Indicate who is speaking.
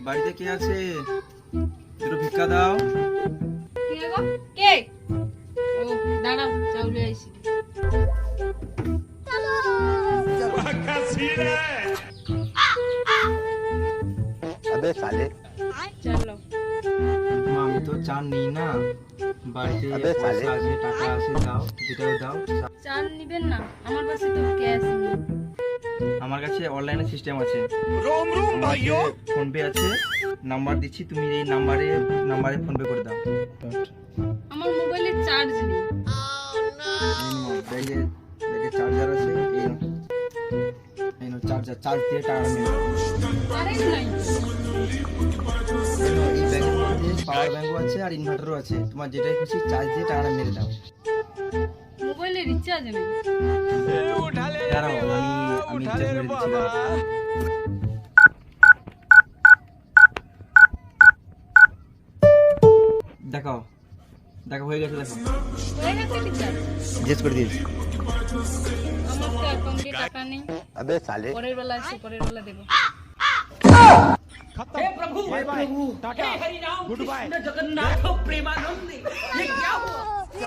Speaker 1: বাড়িতে কে আছে? একটু ভিক্ষা দাও।
Speaker 2: কে? ও দাঁড়াও, চাউলে আইছি।
Speaker 3: अबे साले
Speaker 2: চলো।
Speaker 1: মা, আমি তো চান নিই না, বাড়িতে
Speaker 3: আবে
Speaker 1: পয়সা
Speaker 3: সালে।
Speaker 1: আছে, টাকা আছে, দাও, যেটাও দাও।
Speaker 2: চাল নিবেন না? আমার কাছে তো ক্যাশ নেই।
Speaker 1: আমার কাছে অনলাইনে সিস্টেম আছে, ফোন পে আছে, নাম্বার দিচ্ছি, তুমি এই নাম্বারে ফোন পে করে দাও।
Speaker 2: আমার মোবাইলে চার্জ নেই।
Speaker 1: ব্যাগে চার্জার আছে, এই নাও চার্জার, চার্জ দিয়ে টাকা নিয়ে নাও।
Speaker 2: কারেন্ট নাই।
Speaker 1: এই ব্যাগের মধ্যে পাওয়ার ব্যাঙ্কও আছে আর ইনভার্টারও আছে, তোমার যেটাই খুশি চার্জ দিয়ে টাকাটা মেরে দাও।
Speaker 2: মোবাইলে রিচার্জ নেই।
Speaker 1: দাঁড়াও, আমি রিচার্জ মেরে দিচ্ছি, দাঁড়াও। দেখো দেখো, হয়ে গেছে, দেখো
Speaker 2: হয়ে গেছে রিচার্জ।
Speaker 1: জিজ্ঞেস করে দিয়েছি।
Speaker 2: আমার তো অ্যাকাউন্টে টাকা নেই।
Speaker 3: अबे साले
Speaker 2: পরের বেলা এসে পরের বেলা দেবো।
Speaker 4: हे प्रभु, हे हरि राम, गुड बाय, जगन्नाथ प्रेमानंद, ये क्या हुआ?